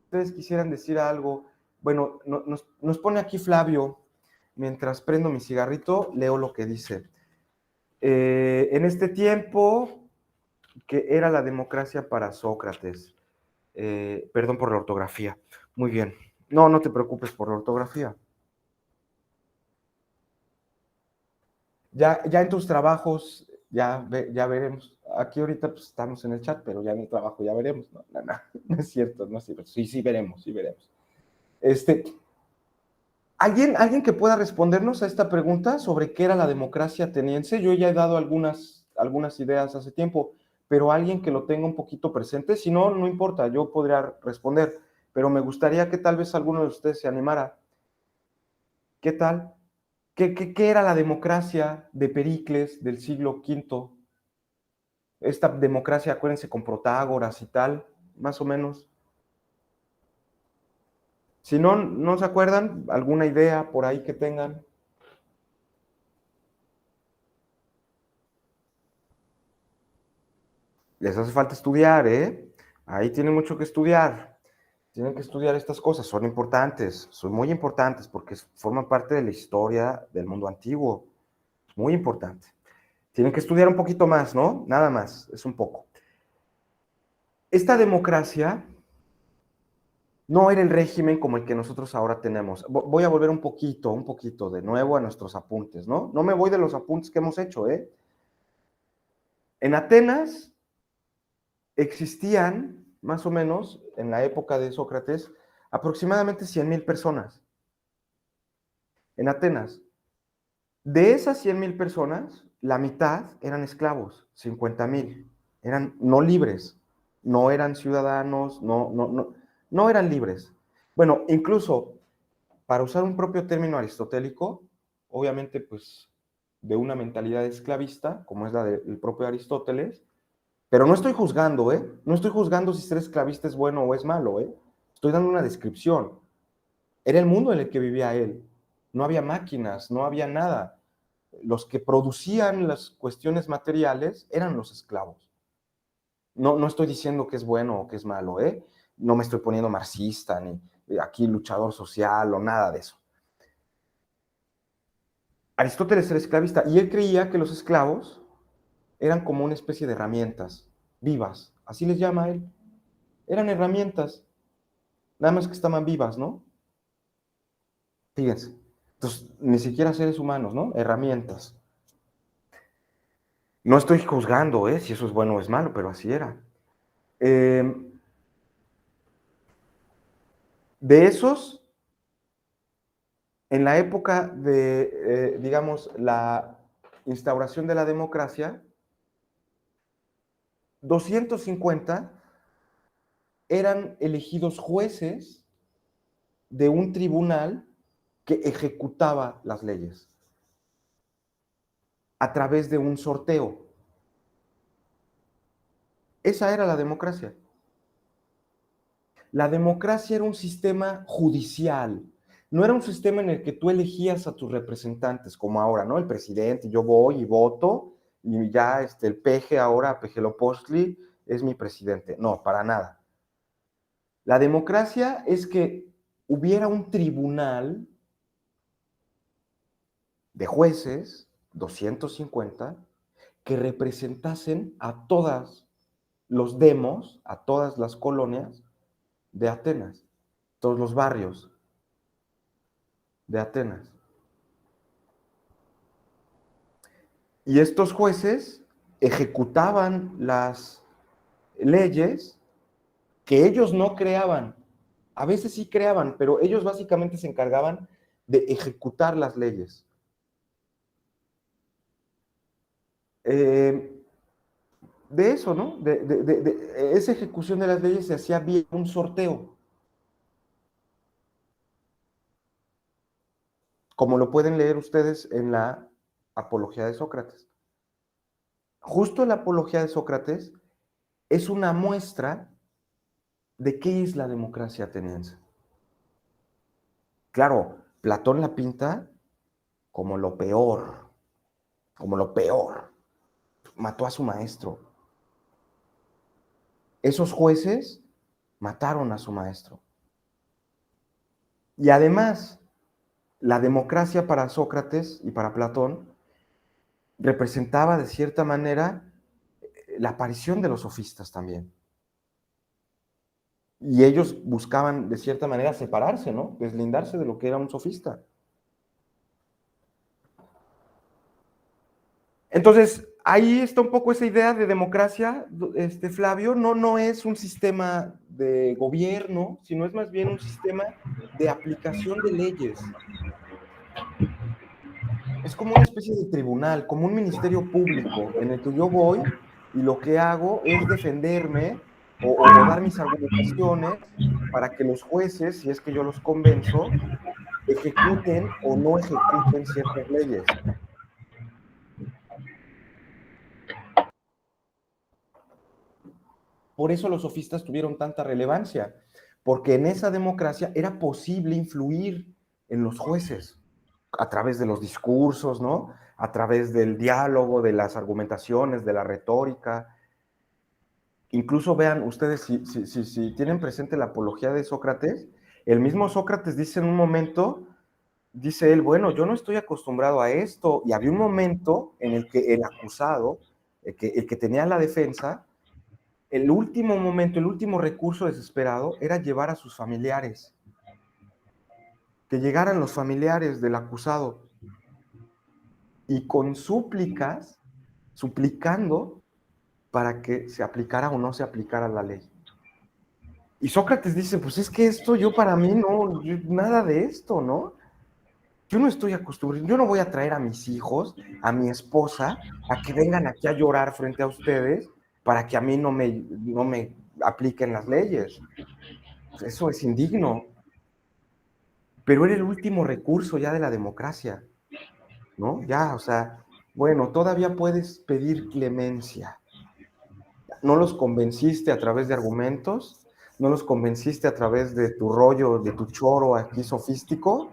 decir algo. Bueno, nos pone aquí Flavio, mientras prendo mi cigarrito, leo lo que dice. En este tiempo, que era la democracia para Sócrates. Perdón por la ortografía. Muy bien. No te preocupes por la ortografía. Ya en tus trabajos, ya veremos. Aquí ahorita pues, estamos en el chat, pero ya en el trabajo ya veremos. No es cierto, no es cierto. Sí veremos, sí veremos. Este, ¿Alguien que pueda respondernos a esta pregunta sobre qué era la democracia ateniense? Yo ya he dado algunas ideas hace tiempo, pero alguien que lo tenga un poquito presente, si no, no importa, yo podría responder, pero me gustaría que tal vez alguno de ustedes se animara. ¿Qué tal? ¿Qué era la democracia de Pericles del siglo V? Esta democracia, acuérdense, con Protágoras y tal, más o menos. Si no se acuerdan, alguna idea por ahí que tengan. Les hace falta estudiar, ¿eh? Ahí tienen mucho que estudiar. Tienen que estudiar estas cosas, son muy importantes porque forman parte de la historia del mundo antiguo. Muy importante. Tienen que estudiar un poquito más, ¿no? Nada más, es un poco. Esta democracia no era el régimen como el que nosotros ahora tenemos. Voy a volver un poquito de nuevo a nuestros apuntes, ¿no? No me voy de los apuntes que hemos hecho, ¿eh? En Atenas existían, más o menos, en la época de Sócrates, aproximadamente 100,000 personas. En Atenas. De esas 100,000 personas, la mitad eran esclavos, 50,000. Eran no libres, no eran ciudadanos, no eran libres. Bueno, incluso para usar un propio término aristotélico, obviamente, pues, de una mentalidad esclavista, como es la del propio Aristóteles, pero no estoy juzgando, ¿eh? No estoy juzgando si ser esclavista es bueno o es malo, ¿eh? Estoy dando una descripción. Era el mundo en el que vivía él. No había máquinas, no había nada. los que producían las cuestiones materiales eran los esclavos. No estoy diciendo que es bueno o que es malo, ¿eh? No me estoy poniendo marxista, ni aquí luchador social o nada de eso. Aristóteles era esclavista y él creía que los esclavos eran como una especie de herramientas vivas, así les llama él. Eran herramientas, nada más que estaban vivas, ¿no? Fíjense. Entonces, ni siquiera seres humanos, ¿no? Herramientas. No estoy juzgando, ¿eh? Si eso es bueno o es malo, pero así era. De esos, en la época de, digamos, la instauración de la democracia, 250 eran elegidos jueces de un tribunal que ejecutaba las leyes a través de un sorteo. Esa era la democracia. La democracia era un sistema judicial, no era un sistema en el que tú elegías a tus representantes, como ahora, ¿no? El presidente, yo voy y voto, y ya el peje ahora, Pejelopostli, es mi presidente. No, para nada. La democracia es que hubiera un tribunal de jueces, 250, que representasen a todas los demos, a todas las colonias de Atenas, todos los barrios de Atenas. Y estos jueces ejecutaban las leyes que ellos no creaban. A veces sí creaban, pero ellos básicamente se encargaban de ejecutar las leyes. De eso, ¿no? De esa ejecución de las leyes se hacía vía un sorteo, como lo pueden leer ustedes en la Apología de Sócrates. Justo la Apología de Sócrates es una muestra de qué es la democracia ateniense. Claro, Platón la pinta como lo peor, como lo peor. Mató a su maestro. Esos jueces mataron a su maestro. Y además, la democracia para Sócrates y para Platón representaba de cierta manera la aparición de los sofistas también. Y ellos buscaban de cierta manera separarse, ¿no? Deslindarse de lo que era un sofista. Entonces, ahí está un poco esa idea de democracia, Flavio, no es un sistema de gobierno, sino es más bien un sistema de aplicación de leyes. Es como una especie de tribunal, como un ministerio público en el que yo voy y lo que hago es defenderme o dar mis argumentaciones para que los jueces, si es que yo los convenzo, ejecuten o no ejecuten ciertas leyes. Por eso los sofistas tuvieron tanta relevancia, porque en esa democracia era posible influir en los jueces a través de los discursos, ¿no? A través del diálogo, de las argumentaciones, de la retórica. Incluso vean ustedes, si tienen presente la apología de Sócrates, el mismo Sócrates dice en un momento, dice él, bueno, yo no estoy acostumbrado a esto, y había un momento en el que el acusado, el que tenía la defensa, el último momento, el último recurso desesperado era llevar a sus familiares, que llegaran los familiares del acusado y con súplicas, suplicando para que se aplicara o no se aplicara la ley. Y Sócrates dice, pues es que esto yo para mí no, nada de esto, ¿no? Yo no estoy acostumbrado, yo no voy a traer a mis hijos, a mi esposa, a que vengan aquí a llorar frente a ustedes para que a mí no me apliquen las leyes. Eso es indigno. Pero era el último recurso ya de la democracia, ¿no? Ya, o sea, bueno, todavía puedes pedir clemencia. No los convenciste a través de argumentos, no los convenciste a través de tu rollo, de tu choro aquí sofístico,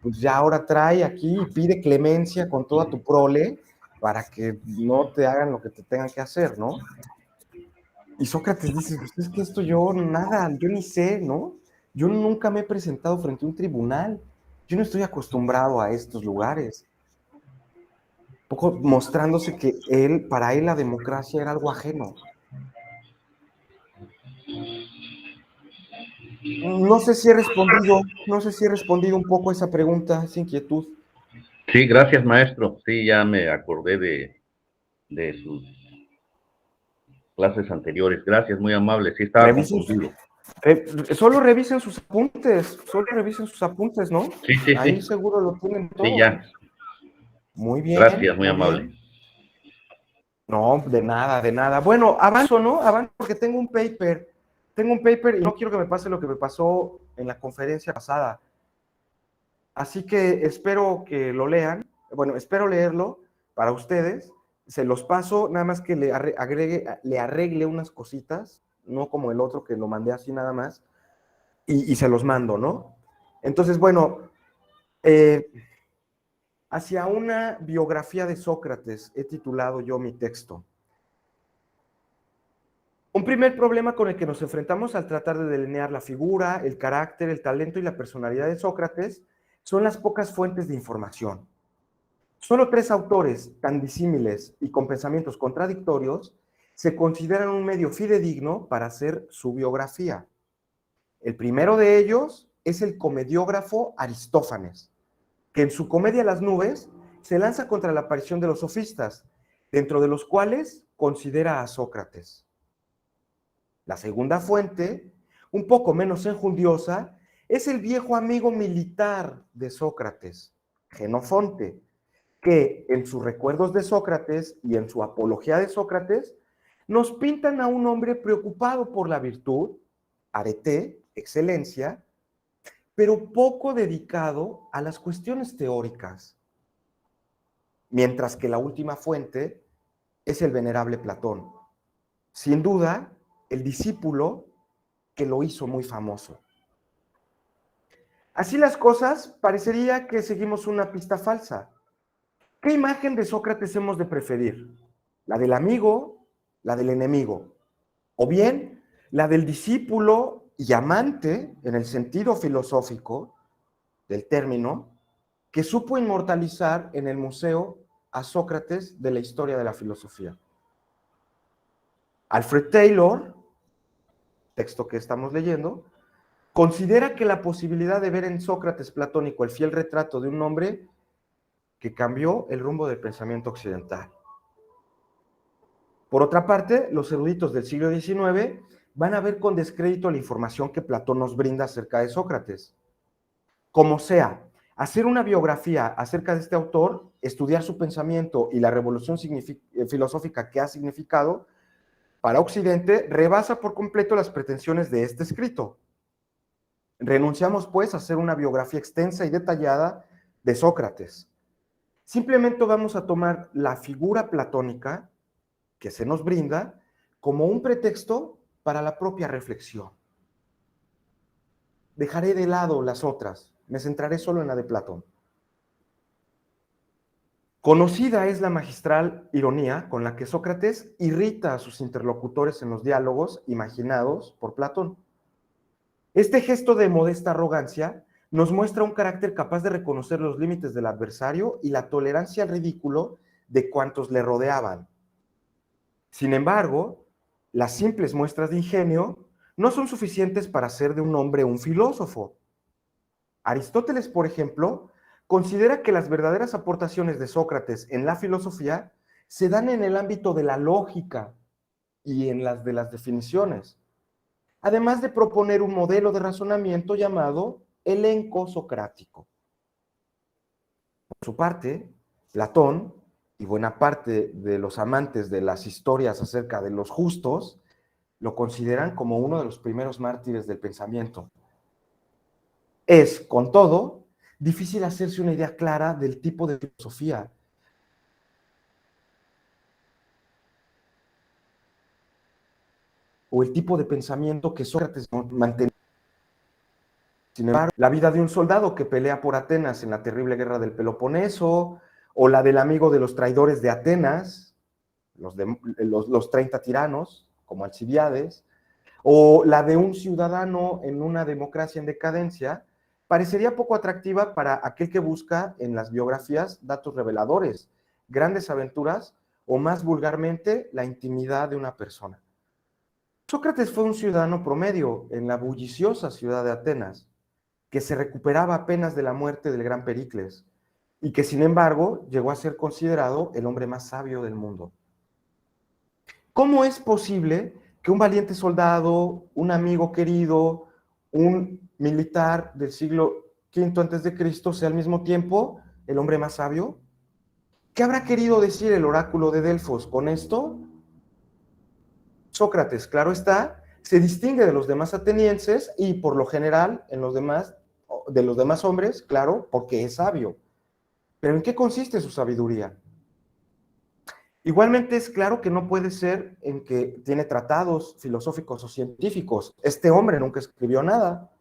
pues ya ahora trae aquí y pide clemencia con toda tu prole para que no te hagan lo que te tengan que hacer, ¿no? Y Sócrates dice, pues es que esto yo nada, yo ni sé, ¿no? Yo nunca me he presentado frente a un tribunal, yo no estoy acostumbrado a estos lugares. Un poco mostrándose que él, para él la democracia era algo ajeno. No sé si he respondido, no sé si he respondido un poco a esa pregunta, esa inquietud. Sí, gracias, maestro. Sí, ya me acordé de sus clases anteriores. Gracias, muy amable. Sí, estaba Revisen, confundido. solo revisen sus apuntes, ¿no? Sí, sí, Ahí sí. seguro lo tienen Sí, todo. ya. Muy bien, Gracias, muy muy amable. bien. No, de nada, de nada. Bueno, avanzo, ¿no? Avanzo porque tengo un paper. Tengo un paper y no quiero que me pase lo que me pasó en la conferencia pasada. Así que espero que lo lean. Bueno, espero leerlo para ustedes. Se los paso, nada más que le arregle unas cositas, no como el otro que lo mandé así nada más, y se los mando, ¿no? Entonces, bueno, hacia una biografía de Sócrates he titulado yo mi texto. Un primer problema con el que nos enfrentamos al tratar de delinear la figura, el carácter, el talento y la personalidad de Sócrates son las pocas fuentes de información. Solo tres autores tan disímiles y con pensamientos contradictorios se consideran un medio fidedigno para hacer su biografía. El primero de ellos es el comediógrafo Aristófanes, que en su comedia Las nubes se lanza contra la aparición de los sofistas, dentro de los cuales considera a Sócrates. La segunda fuente, un poco menos enjundiosa, es el viejo amigo militar de Sócrates, Genofonte, que en sus recuerdos de Sócrates y en su apología de Sócrates, nos pintan a un hombre preocupado por la virtud, arete, excelencia, pero poco dedicado a las cuestiones teóricas, mientras que la última fuente es el venerable Platón. Sin duda, el discípulo que lo hizo muy famoso. Así las cosas, parecería que seguimos una pista falsa. ¿Qué imagen de Sócrates hemos de preferir? ¿La del amigo, la del enemigo? ¿O bien la del discípulo y amante, en el sentido filosófico del término, que supo inmortalizar en el museo a Sócrates de la historia de la filosofía? Alfred Taylor, texto que estamos leyendo, considera que la posibilidad de ver en Sócrates platónico el fiel retrato de un hombre que cambió el rumbo del pensamiento occidental. Por otra parte, los eruditos del siglo XIX van a ver con descrédito la información que Platón nos brinda acerca de Sócrates. Como sea, hacer una biografía acerca de este autor, estudiar su pensamiento y la revolución filosófica que ha significado para Occidente, rebasa por completo las pretensiones de este escrito. Renunciamos, pues, a hacer una biografía extensa y detallada de Sócrates. Simplemente vamos a tomar la figura platónica que se nos brinda como un pretexto para la propia reflexión. Dejaré de lado las otras, me centraré solo en la de Platón. Conocida es la magistral ironía con la que Sócrates irrita a sus interlocutores en los diálogos imaginados por Platón. Este gesto de modesta arrogancia nos muestra un carácter capaz de reconocer los límites del adversario y la tolerancia al ridículo de cuantos le rodeaban. Sin embargo, las simples muestras de ingenio no son suficientes para hacer de un hombre un filósofo. Aristóteles, por ejemplo, considera que las verdaderas aportaciones de Sócrates en la filosofía se dan en el ámbito de la lógica y en las de las definiciones, además de proponer un modelo de razonamiento llamado elenco socrático. Por su parte, Platón y buena parte de los amantes de las historias acerca de los justos lo consideran como uno de los primeros mártires del pensamiento. Es, con todo, difícil hacerse una idea clara del tipo de filosofía o el tipo de pensamiento que Sócrates mantenía. Sin embargo, la vida de un soldado que pelea por Atenas en la terrible guerra del Peloponeso, o la del amigo de los traidores de Atenas, los 30 tiranos, como Alcibiades, o la de un ciudadano en una democracia en decadencia, parecería poco atractiva para aquel que busca en las biografías datos reveladores, grandes aventuras o más vulgarmente la intimidad de una persona. Sócrates fue un ciudadano promedio en la bulliciosa ciudad de Atenas, que se recuperaba apenas de la muerte del gran Pericles y que sin embargo llegó a ser considerado el hombre más sabio del mundo. ¿Cómo es posible que un valiente soldado, un amigo querido, un militar del siglo V antes de Cristo sea al mismo tiempo el hombre más sabio? ¿Qué habrá querido decir el oráculo de Delfos con esto? Sócrates, claro está, se distingue de los demás atenienses y por lo general de los demás hombres, claro, porque es sabio. Pero ¿en qué consiste su sabiduría? Igualmente es claro que no puede ser en que tiene tratados filosóficos o científicos. Este hombre nunca escribió nada.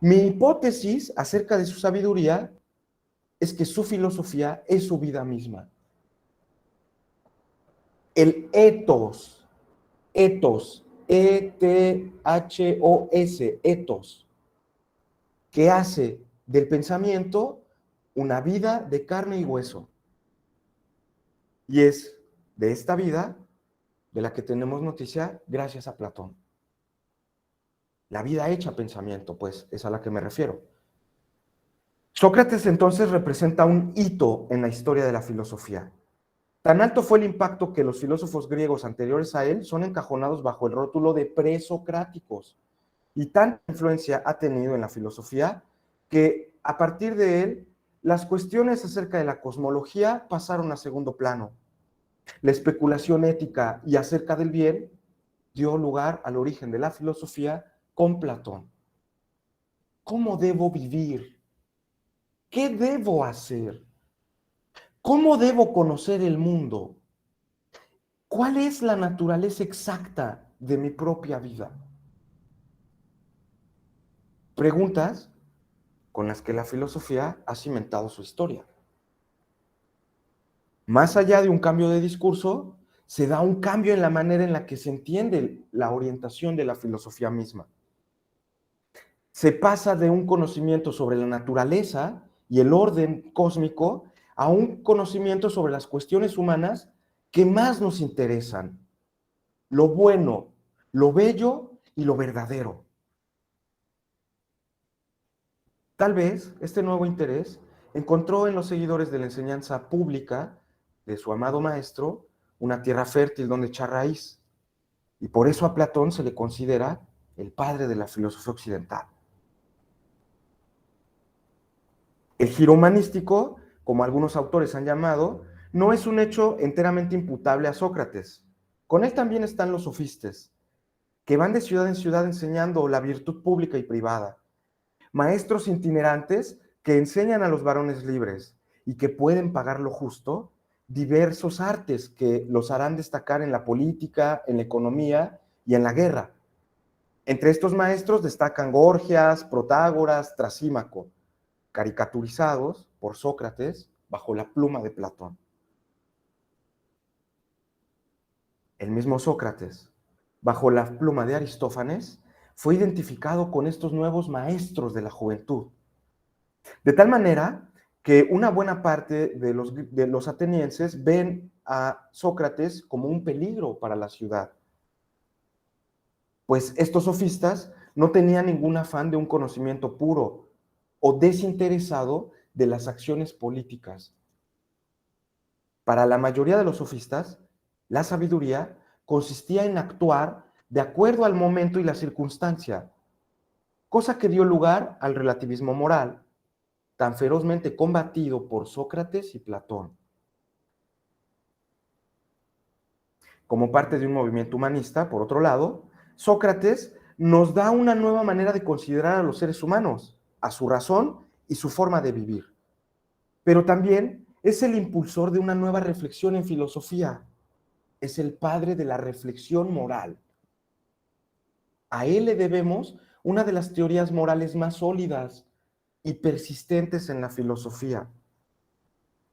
Mi hipótesis acerca de su sabiduría es que su filosofía es su vida misma. El ethos, E-T-H-O-S, ethos, que hace del pensamiento una vida de carne y hueso. Y es de esta vida de la que tenemos noticia gracias a Platón. La vida hecha pensamiento, pues, es a la que me refiero. Sócrates entonces representa un hito en la historia de la filosofía. Tan alto fue el impacto que los filósofos griegos anteriores a él son encajonados bajo el rótulo de presocráticos. Y tanta influencia ha tenido en la filosofía que a partir de él las cuestiones acerca de la cosmología pasaron a segundo plano. La especulación ética y acerca del bien dio lugar al origen de la filosofía con Platón. ¿Cómo debo vivir? ¿Qué debo hacer? ¿Cómo debo conocer el mundo? ¿Cuál es la naturaleza exacta de mi propia vida? Preguntas con las que la filosofía ha cimentado su historia. Más allá de un cambio de discurso, se da un cambio en la manera en la que se entiende la orientación de la filosofía misma. Se pasa de un conocimiento sobre la naturaleza y el orden cósmico a un conocimiento sobre las cuestiones humanas que más nos interesan: lo bueno, lo bello y lo verdadero. Tal vez este nuevo interés encontró en los seguidores de la enseñanza pública de su amado maestro una tierra fértil donde echar raíz, y por eso a Platón se le considera el padre de la filosofía occidental. El giro humanístico, como algunos autores han llamado, no es un hecho enteramente imputable a Sócrates. Con él también están los sofistas, que van de ciudad en ciudad enseñando la virtud pública y privada. Maestros itinerantes que enseñan a los varones libres y que pueden pagar lo justo diversos artes que los harán destacar en la política, en la economía y en la guerra. Entre estos maestros destacan Gorgias, Protágoras, Trasímaco, caricaturizados por Sócrates bajo la pluma de Platón. El mismo Sócrates, bajo la pluma de Aristófanes, fue identificado con estos nuevos maestros de la juventud. De tal manera que una buena parte de los atenienses ven a Sócrates como un peligro para la ciudad. Pues estos sofistas no tenían ningún afán de un conocimiento puro o desinteresado de las acciones políticas. Para la mayoría de los sofistas, la sabiduría consistía en actuar de acuerdo al momento y la circunstancia, cosa que dio lugar al relativismo moral, tan ferozmente combatido por Sócrates y Platón. Como parte de un movimiento humanista, por otro lado, Sócrates nos da una nueva manera de considerar a los seres humanos, a su razón y su forma de vivir. Pero también es el impulsor de una nueva reflexión en filosofía. Es el padre de la reflexión moral. A él le debemos una de las teorías morales más sólidas y persistentes en la filosofía,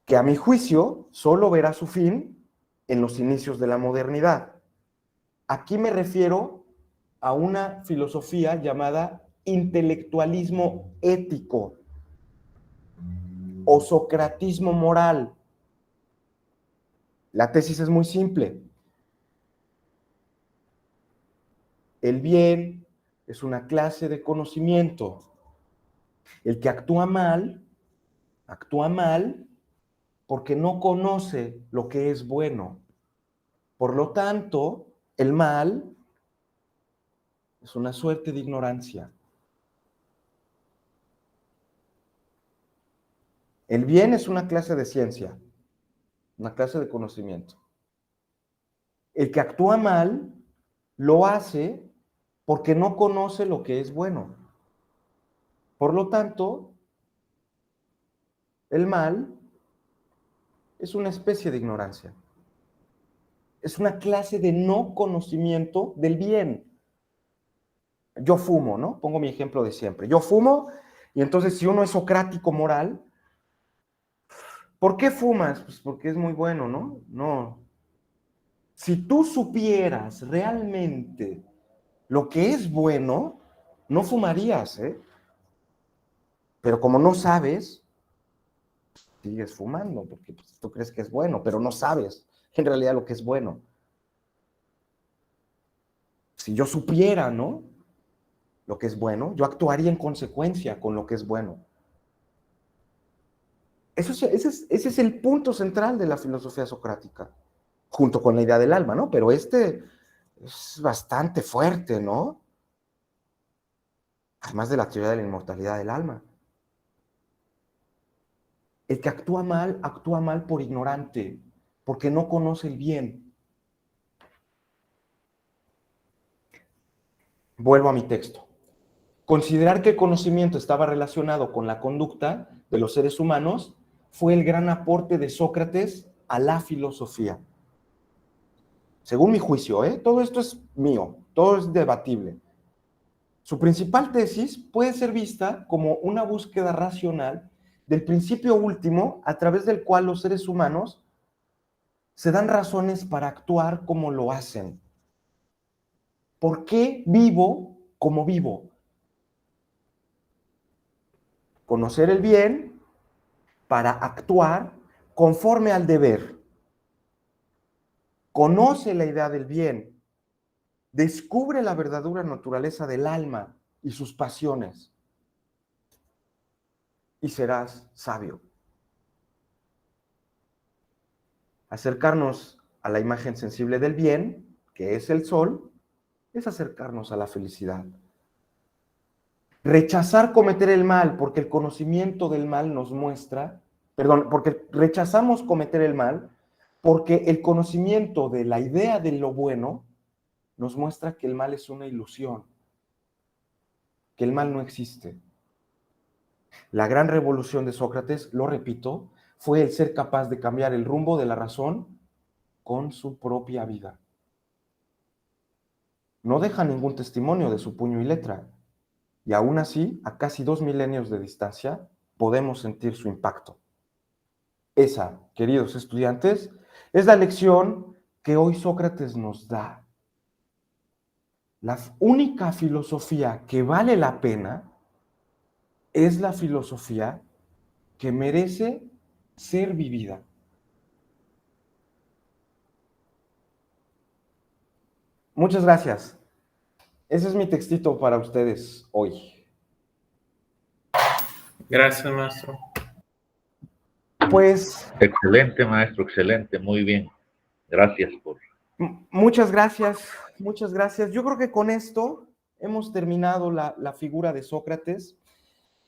que a mi juicio solo verá su fin en los inicios de la modernidad. Aquí me refiero a una filosofía llamada intelectualismo ético o socratismo moral. La tesis es muy simple. El bien es una clase de conocimiento. El que actúa mal porque no conoce lo que es bueno. Por lo tanto, el mal es una suerte de ignorancia. El bien es una clase de ciencia, una clase de conocimiento. El que actúa mal lo hace porque no conoce lo que es bueno. Por lo tanto, el mal es una especie de ignorancia. Es una clase de no conocimiento del bien. Yo fumo, ¿no? Pongo mi ejemplo de siempre. Yo fumo y entonces si uno es socrático moral, ¿por qué fumas? Pues porque es muy bueno, ¿no? No. Si tú supieras realmente lo que es bueno, no fumarías, ¿eh? Pero como no sabes, sigues fumando, porque pues, tú crees que es bueno, pero no sabes en realidad lo que es bueno. Si yo supiera, ¿no? Lo que es bueno, yo actuaría en consecuencia con lo que es bueno. Ese es el punto central de la filosofía socrática, junto con la idea del alma, ¿no? Pero este es bastante fuerte, ¿no? Además de la teoría de la inmortalidad del alma. El que actúa mal por ignorante, porque no conoce el bien. Vuelvo a mi texto. Considerar que el conocimiento estaba relacionado con la conducta de los seres humanos fue el gran aporte de Sócrates a la filosofía. Según mi juicio, todo esto es mío, todo es debatible. Su principal tesis puede ser vista como una búsqueda racional del principio último a través del cual los seres humanos se dan razones para actuar como lo hacen. ¿Por qué vivo como vivo? Conocer el bien para actuar conforme al deber. Conoce la idea del bien. Descubre la verdadera naturaleza del alma y sus pasiones. Y serás sabio. Acercarnos a la imagen sensible del bien, que es el sol, es acercarnos a la felicidad. Rechazar cometer el mal porque el conocimiento del mal nos muestra, porque rechazamos cometer el mal porque el conocimiento de la idea de lo bueno nos muestra que el mal es una ilusión, que el mal no existe. La gran revolución de Sócrates, lo repito, fue el ser capaz de cambiar el rumbo de la razón con su propia vida. No deja ningún testimonio de su puño y letra, y aún así, a casi 2 milenios de distancia, podemos sentir su impacto. Esa, queridos estudiantes, es la lección que hoy Sócrates nos da. La única filosofía que vale la pena es la filosofía que merece ser vivida. Muchas gracias. Ese es mi textito para ustedes hoy. Gracias, maestro. Pues... Excelente, maestro, excelente, muy bien. Gracias por... Muchas gracias, muchas gracias. Yo creo que con esto hemos terminado la figura de Sócrates.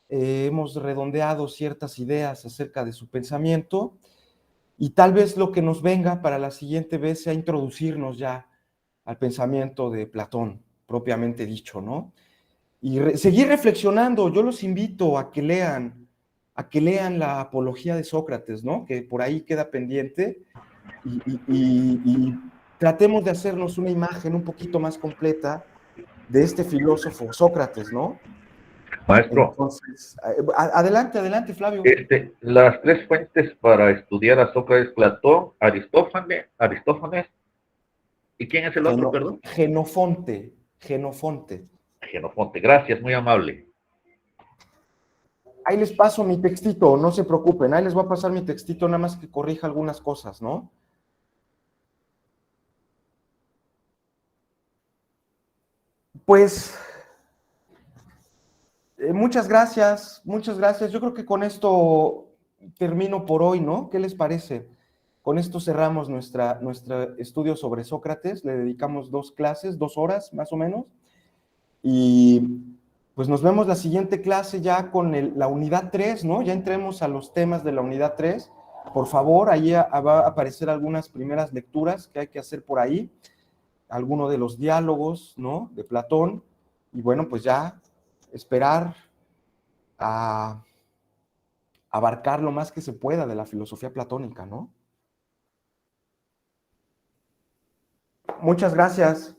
Hemos redondeado ciertas ideas acerca de su pensamiento y tal vez lo que nos venga para la siguiente vez sea introducirnos ya al pensamiento de Platón, propiamente dicho, ¿no? Y seguir reflexionando. Yo los invito a que lean la Apología de Sócrates, ¿no? Que por ahí queda pendiente y tratemos de hacernos una imagen un poquito más completa de este filósofo Sócrates, ¿no? Maestro, Entonces, adelante, adelante, Flavio. las tres fuentes para estudiar a Sócrates, Platón, Aristófanes, ¿y quién es el otro, perdón? Genofonte, Genofonte. Genofonte, gracias, muy amable. Ahí les paso mi textito, no se preocupen, ahí les voy a pasar mi textito, nada más que corrija algunas cosas, ¿no? Pues, muchas gracias, muchas gracias. Yo creo que con esto termino por hoy, ¿no? ¿Qué les parece? Con esto cerramos nuestro estudio sobre Sócrates, le dedicamos 2 clases, 2 horas más o menos, y pues nos vemos la siguiente clase ya con la unidad 3, ¿no? Ya entremos a los temas de la unidad 3. Por favor, ahí va a aparecer algunas primeras lecturas que hay que hacer por ahí, alguno de los diálogos, ¿no? De Platón, y bueno, pues ya esperar a abarcar lo más que se pueda de la filosofía platónica, ¿no? Muchas gracias.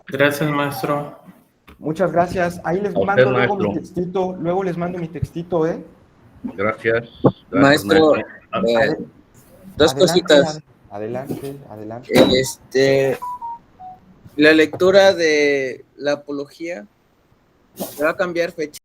Gracias, maestro. Muchas gracias. Ahí les A usted, mando luego mi maestro. textito, luego les mando mi textito, ¿eh? Gracias, Maestro, maestro. dos Adelante, cositas. adelante, adelante. La lectura de la apología, ¿se va a cambiar fecha?